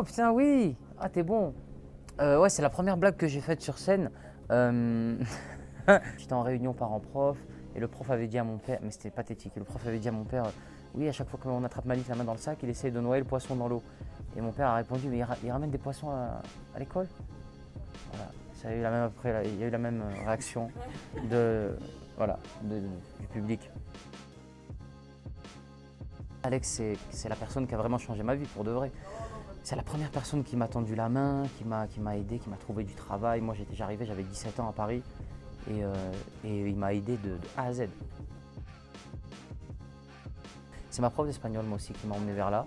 Oh putain, oui. Ah, t'es bon. Ouais, c'est la première blague que j'ai faite sur scène. J'étais en réunion parents-prof et le prof avait dit à mon père, mais c'était pathétique, et le prof avait dit à mon père, oui, à chaque fois qu'on attrape Malik la main dans le sac, il essaye de noyer le poisson dans l'eau. Et mon père a répondu, mais il ramène des poissons à l'école. Voilà, ça a eu la même après, il y a eu la même réaction voilà, du public. Alex, c'est la personne qui a vraiment changé ma vie, pour de vrai. C'est la première personne qui m'a tendu la main, qui m'a aidé, qui m'a trouvé du travail. Moi, j'arrivais, j'avais 17 ans à Paris et il m'a aidé de A à Z. C'est ma prof d'espagnol, moi aussi, qui m'a emmené vers là.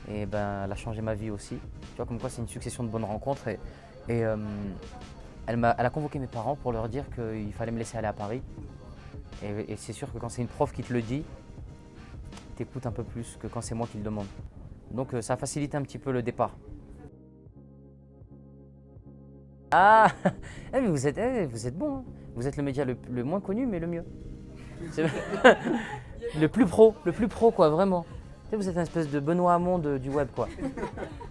Et ben, elle a changé ma vie aussi. Tu vois, comme quoi, c'est une succession de bonnes rencontres. Elle a convoqué mes parents pour leur dire qu'il fallait me laisser aller à Paris. Et c'est sûr que quand c'est une prof qui te le dit, t'écoutes un peu plus que quand c'est moi qui le demande. Donc ça a facilité un petit peu le départ. Ah, mais vous êtes bon, hein. Vous êtes le média le moins connu, mais le mieux. Le plus pro quoi, vraiment. Tu sais, vous êtes une espèce de Benoît Hamon du web quoi.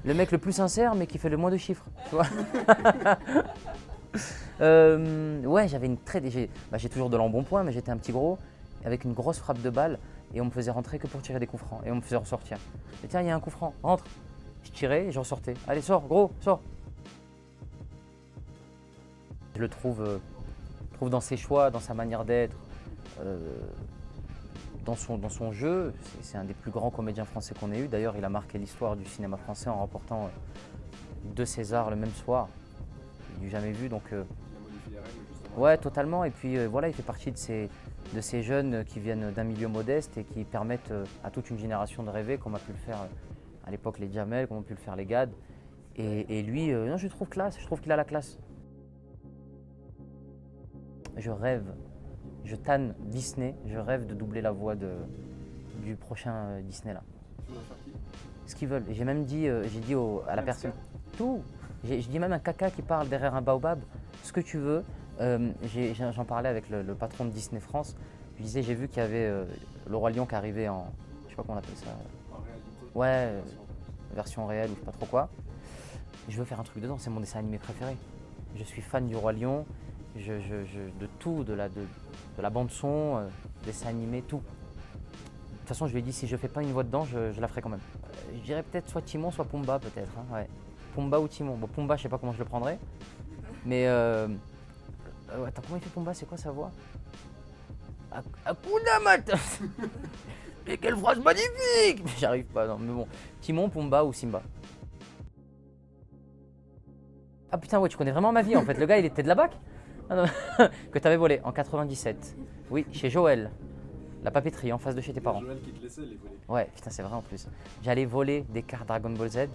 Le mec le plus sincère, mais qui fait le moins de chiffres, tu vois. Ouais, j'avais j'ai toujours de l'embonpoint, mais j'étais un petit gros, avec une grosse frappe de balle, et on me faisait rentrer que pour tirer des coups francs, et on me faisait ressortir. Et tiens, il y a un coup franc, rentre. Je tirais et je ressortais. Allez, sors, gros, sors. Je le trouve dans ses choix, dans sa manière d'être, dans son jeu. C'est un des plus grands comédiens français qu'on ait eu. D'ailleurs, il a marqué l'histoire du cinéma français en remportant 2 Césars le même soir. Il n'est jamais vu, donc... Il a modifié les règles, justement. Ouais, totalement. Et puis voilà, il fait partie de ces jeunes qui viennent d'un milieu modeste et qui permettent à toute une génération de rêver, comme a pu le faire à l'époque les Jamel, comme ont pu le faire les Gad. Et lui, non, je le trouve classe, je trouve qu'il a la classe. Je rêve, je tanne Disney, je rêve de doubler la voix du prochain Disney là. Tu veux faire qui? Ce qu'ils veulent. J'ai même dit, à la personne, tout. Je dis même un caca qui parle derrière un baobab, ce que tu veux. J'en parlais avec le patron de Disney France. Je disais, j'ai vu qu'il y avait le Roi Lion qui arrivait en, je sais pas comment on appelle ça. En réalité. Ouais, version réelle ou je sais pas trop quoi. Je veux faire un truc dedans, c'est mon dessin animé préféré. Je suis fan du Roi Lion, de tout, de la bande son, dessin animé, tout. De toute façon, je lui ai dit, si je fais pas une voix dedans, je la ferai quand même. Je dirais peut-être soit Timon, soit Pumba peut-être. Hein, ouais. Pumba ou Timon. Bon, Pumba, je sais pas comment je le prendrai. Mais attends, comment il fait Pumba? C'est quoi sa voix? Hakuna Matata. Mais quelle phrase magnifique! J'arrive pas, non, mais bon. Timon, Pumba ou Simba. Ah putain, ouais, tu connais vraiment ma vie en fait. Le gars, il était de la BAC? Ah, non. Que t'avais volé en 97. Oui, chez Joël. La papeterie en face de chez tes parents. Joël qui te laissait les voler. Ouais, putain, c'est vrai en plus. J'allais voler des cartes Dragon Ball Z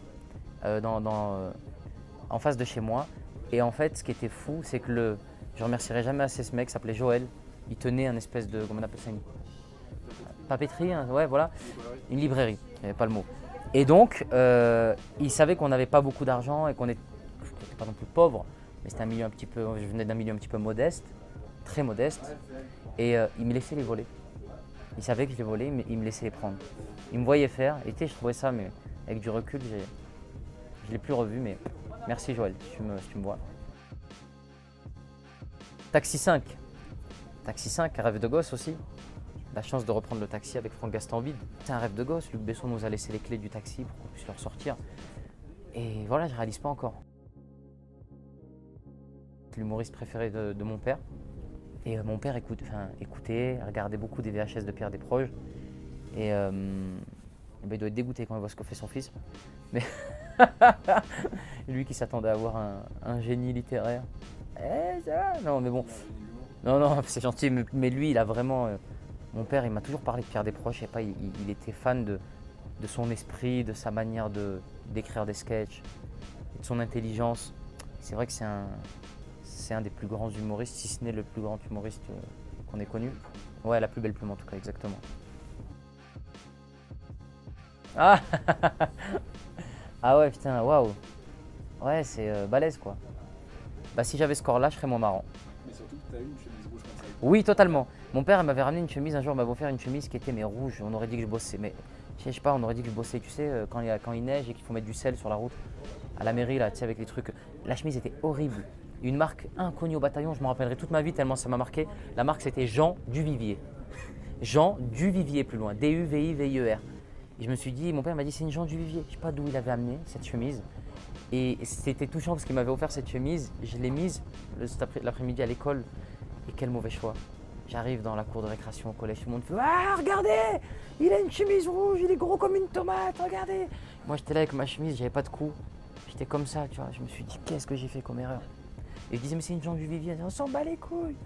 en face de chez moi. Et en fait, ce qui était fou, c'est que je remercierai jamais assez ce mec, il s'appelait Joël. Il tenait un espèce de, comment on appelle ça, une papeterie, hein, ouais, voilà, une librairie, il n'y avait pas le mot. Et donc, il savait qu'on n'avait pas beaucoup d'argent et qu'on n'était pas non plus pauvre, mais c'était un milieu un petit peu, je venais d'un milieu un petit peu modeste, très modeste, et il me laissait les voler. Il savait que je les volais, mais il me laissait les prendre. Il me voyait faire, et tu sais, je trouvais ça, mais avec du recul, je ne l'ai plus revu, mais merci Joël, si tu me vois. Taxi 5. Taxi 5, rêve de gosse aussi. La chance de reprendre le taxi avec Franck Gastambide. C'est un rêve de gosse, Luc Besson nous a laissé les clés du taxi pour qu'on puisse le ressortir. Et voilà, je ne réalise pas encore. C'est l'humoriste préféré de mon père. Et mon père écoutait, regardait beaucoup des VHS de Pierre Desproges. Et il doit être dégoûté quand il voit ce que fait son fils. Mais lui qui s'attendait à avoir un génie littéraire. Ça va. Non, mais bon. Non, c'est gentil, mais lui, il a vraiment... mon père, il m'a toujours parlé de Pierre Desproges. Je sais pas, il était fan de son esprit, de sa manière d'écrire des sketchs, de son intelligence. C'est vrai que c'est un des plus grands humoristes, si ce n'est le plus grand humoriste qu'on ait connu. Ouais, la plus belle plume en tout cas, exactement. Ah Ah ouais, putain, waouh. Ouais, c'est balèze quoi. Bah si j'avais ce corps-là, je serais moins marrant. Mais surtout que tu as eu une chemise rouge comme ça. Oui, totalement. Mon père m'avait ramené une chemise, un jour il m'avait offert une chemise qui était mais rouge, on aurait dit que je bossais. Mais Je sais pas, on aurait dit que je bossais, tu sais, quand il neige et qu'il faut mettre du sel sur la route. À la mairie, là, tu sais, avec les trucs. La chemise était horrible. Une marque inconnue au bataillon, je me rappellerai toute ma vie tellement ça m'a marqué. La marque, c'était Jean Duvivier. Jean Duvivier, plus loin. D-U-V-I-V-I-E-R. Et je me suis dit, mon père m'a dit, c'est une Jean Duvivier. Je sais pas d'où il avait amené cette chemise. Et c'était touchant parce qu'il m'avait offert cette chemise. Je l'ai mise l'après-midi à l'école. Et quel mauvais choix. J'arrive dans la cour de récréation au collège, tout le monde fait ah, regardez, il a une chemise rouge, il est gros comme une tomate, regardez. Moi j'étais là avec ma chemise, j'avais pas de cou. J'étais comme ça, tu vois. Je me suis dit qu'est-ce que j'ai fait comme erreur. Et je disais mais c'est une Jean Duvivier, on s'en bat les couilles.